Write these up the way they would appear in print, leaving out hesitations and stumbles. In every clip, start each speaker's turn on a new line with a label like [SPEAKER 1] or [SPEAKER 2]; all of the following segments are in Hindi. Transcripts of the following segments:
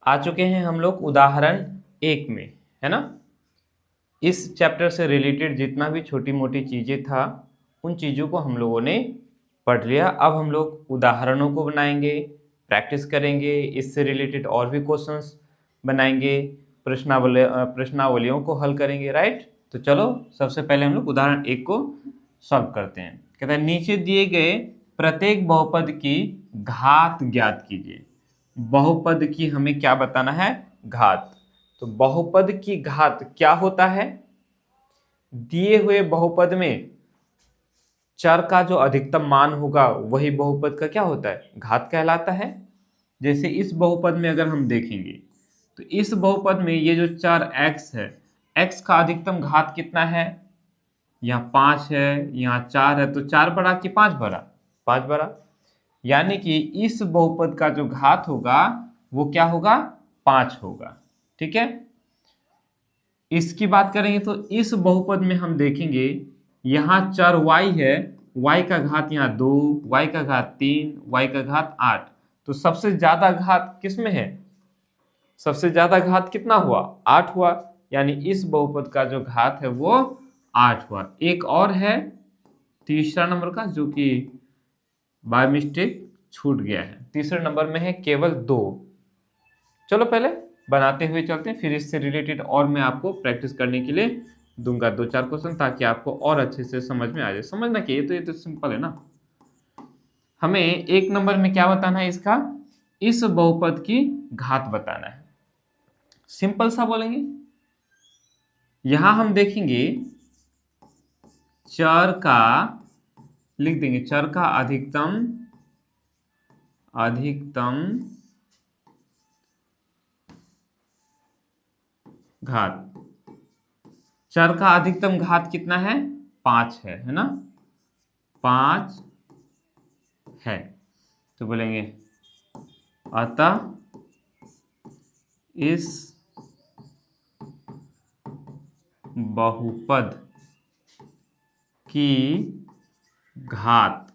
[SPEAKER 1] आ चुके हैं हम लोग उदाहरण 1 में, है ना। इस चैप्टर से रिलेटेड जितना भी छोटी मोटी चीज़ें था उन चीज़ों को हम लोगों ने पढ़ लिया। अब हम लोग उदाहरणों को बनाएंगे, प्रैक्टिस करेंगे, इससे रिलेटेड और भी क्वेश्चंस बनाएंगे, प्रश्नावलियों को हल करेंगे, राइट। तो चलो सबसे पहले हम लोग उदाहरण 1 को सॉल्व करते हैं। कहता है नीचे दिए गए प्रत्येक बहुपद की घात ज्ञात कीजिए। बहुपद की हमें क्या बताना है? घात। तो बहुपद की घात क्या होता है? दिए हुए बहुपद में चर का जो अधिकतम मान होगा वही बहुपद का क्या होता है? घात कहलाता है। जैसे इस बहुपद में अगर हम देखेंगे तो इस बहुपद में ये जो चर x है, x का अधिकतम घात कितना है? यहाँ 5 है, यहाँ 4 है, तो 4 बड़ा कि 5 बड़ा? 5 बड़ा। यानी कि इस बहुपद का जो घात होगा वो क्या होगा? 5 होगा। ठीक है। इसकी बात करेंगे तो इस बहुपद में हम देखेंगे यहाँ चर y है, y का घात यहाँ 2, y का घात 3, y का घात 8। तो सबसे ज्यादा घात किस में है? सबसे ज्यादा घात कितना हुआ? 8 हुआ। यानी इस बहुपद का जो घात है वो 8 हुआ। एक और है तीसरा नंबर का जो कि बाय मिस्टेक छूट गया है। तीसरे नंबर में है केवल 2। चलो पहले बनाते हुए चलते हैं, फिर इससे रिलेटेड और मैं आपको प्रैक्टिस करने के लिए दूंगा 2-4 क्वेश्चन, ताकि आपको और अच्छे से समझ में आ जाए। समझना कि ये तो सिंपल है ना। हमें 1 नंबर में क्या बताना है? इसका इस बहुपद की घात बताना है। सिंपल सा बोलेंगे। यहां हम देखेंगे चर का, लिख देंगे चर का अधिकतम घात। चर का अधिकतम घात कितना है? 5 है ना। 5 है। तो बोलेंगे अतः इस बहुपद की घात,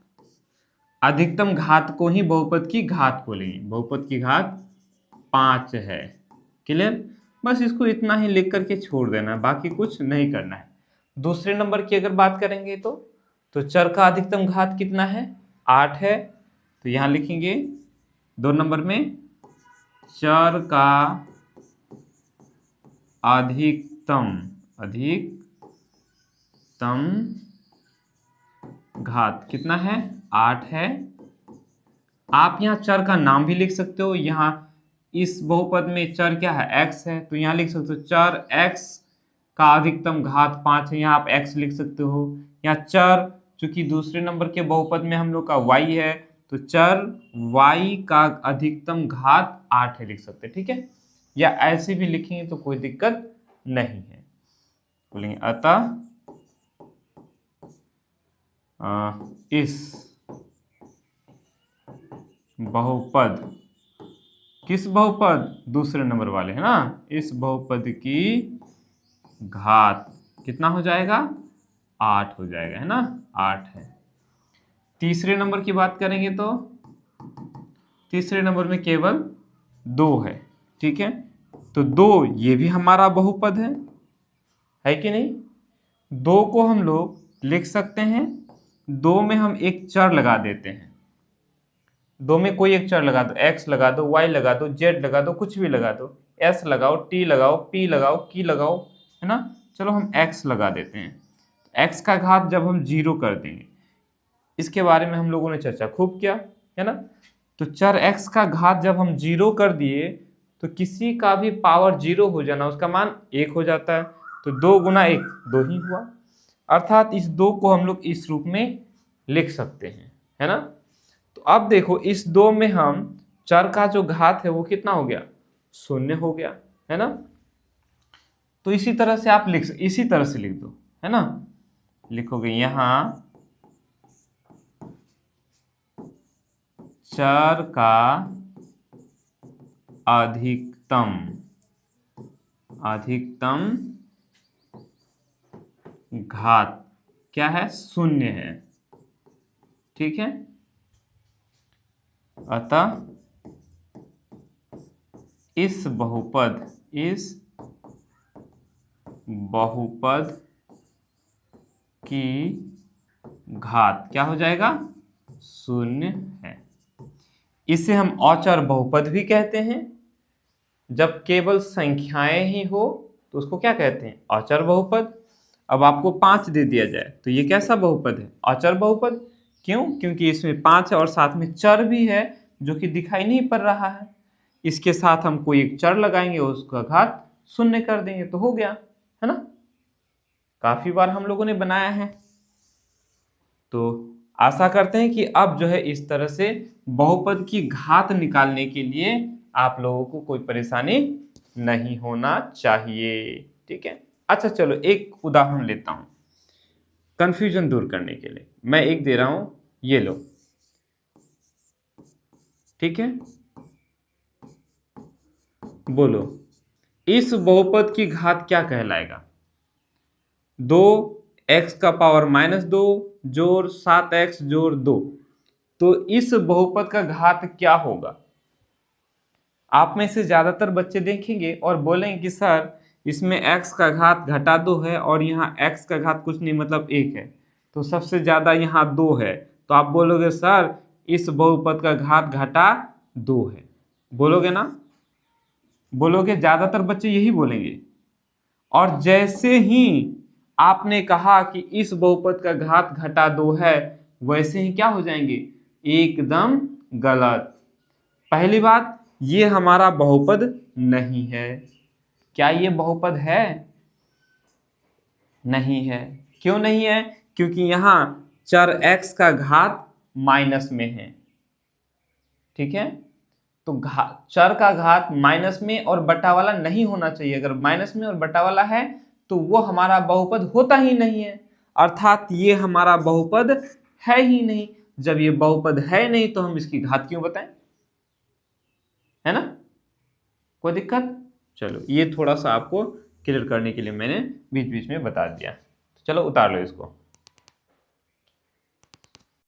[SPEAKER 1] अधिकतम घात को ही बहुपद की घात बोलेंगे। बहुपद की घात 5 है। क्लियर? बस इसको इतना ही लिख करके छोड़ देना है, बाकी कुछ नहीं करना है। दूसरे नंबर की अगर बात करेंगे तो चर का अधिकतम घात कितना है? 8 है। तो यहां लिखेंगे 2 नंबर में चर का अधिकतम घात कितना है? 8 है। आप यहाँ चर का नाम भी लिख सकते हो। यहाँ इस बहुपद में चर क्या है? x है। तो यहाँ लिख सकते हो चर x का अधिकतम घात 5 है। यहाँ आप x लिख सकते हो। यहाँ चर, चूंकि दूसरे नंबर के बहुपद में हम लोग का y है, तो चर y का अधिकतम घात 8 है, लिख सकते हैं। ठीक है। या ऐसे भी लिखेंगे तो कोई दिक्कत नहीं है। बोलेंगे अतः इस बहुपद, किस बहुपद? दूसरे नंबर वाले, है ना। इस बहुपद की घात कितना हो जाएगा? 8 हो जाएगा, है ना। 8 है। तीसरे नंबर की बात करेंगे तो तीसरे नंबर में केवल 2 है। ठीक है। तो 2 ये भी हमारा बहुपद है कि नहीं? 2 को हम लोग लिख सकते हैं, 2 में हम एक चर लगा देते हैं। 2 में कोई एक चर लगा दो, x लगा दो, y लगा दो, z लगा दो, कुछ भी लगा दो, s लगाओ, t लगाओ, p लगाओ, q लगाओ, है ना। चलो हम x लगा देते हैं। x का घात जब हम 0 कर देंगे, इसके बारे में हम लोगों ने चर्चा खूब किया, है ना। तो चर x का घात जब हम 0 कर दिए तो किसी का भी पावर 0 हो जाना, उसका मान 1 हो जाता है। तो 2 गुना 1 2 ही हुआ। अर्थात इस 2 को हम लोग इस रूप में लिख सकते हैं, है ना। तो अब देखो इस 2 में हम चर का जो घात है वो कितना हो गया? 0 हो गया, है ना। तो इसी तरह से आप इसी तरह से लिख दो, है ना। लिखोगे यहां चर का अधिकतम घात क्या है? 0 है। ठीक है। अतः इस बहुपद की घात क्या हो जाएगा, शून्य है। इसे हम अचर बहुपद भी कहते हैं। जब केवल संख्याएं ही हो तो उसको क्या कहते हैं, अचर बहुपद। अब आपको 5 दे दिया जाए तो ये कैसा बहुपद है, अचर बहुपद। क्यों, क्योंकि इसमें 5 है और साथ में चर भी है जो कि दिखाई नहीं पड़ रहा है। इसके साथ हम कोई एक चर लगाएंगे, उसका घात शून्य कर देंगे तो हो गया, है ना। काफी बार हम लोगों ने बनाया है। तो आशा करते हैं कि अब जो है इस तरह से बहुपद की घात निकालने के लिए आप लोगों को कोई परेशानी नहीं होना चाहिए, ठीक है। अच्छा चलो एक उदाहरण लेता हूं कंफ्यूजन दूर करने के लिए। मैं एक दे रहा हूं, ये लो, ठीक है। बोलो इस बहुपद की घात क्या कहलाएगा, 2x⁻² जोड़ 7x जोड़ 2। तो इस बहुपद का घात क्या होगा। आप में से ज्यादातर बच्चे देखेंगे और बोलेंगे कि सर इसमें x का घात घटा 2 है और यहाँ x का घात कुछ नहीं मतलब 1 है, तो सबसे ज्यादा यहाँ 2 है। तो आप बोलोगे सर इस बहुपद का घात घटा 2 है, बोलोगे ना, बोलोगे, ज्यादातर बच्चे यही बोलेंगे। और जैसे ही आपने कहा कि इस बहुपद का घात घटा 2 है, वैसे ही क्या हो जाएंगे, एकदम गलत। पहली बात, ये हमारा बहुपद नहीं है। क्या ये बहुपद है, नहीं है। क्यों नहीं है, क्योंकि यहां चर x का घात माइनस में है, ठीक है। तो चर का घात माइनस में और बटा वाला नहीं होना चाहिए। अगर माइनस में और बटा वाला है तो वो हमारा बहुपद होता ही नहीं है, अर्थात ये हमारा बहुपद है ही नहीं। जब ये बहुपद है नहीं तो हम इसकी घात क्यों बताएं, है ना। कोई दिक्कत। चलो ये थोड़ा सा आपको क्लियर करने के लिए मैंने बीच बीच में बता दिया। तो चलो उतार लो इसको।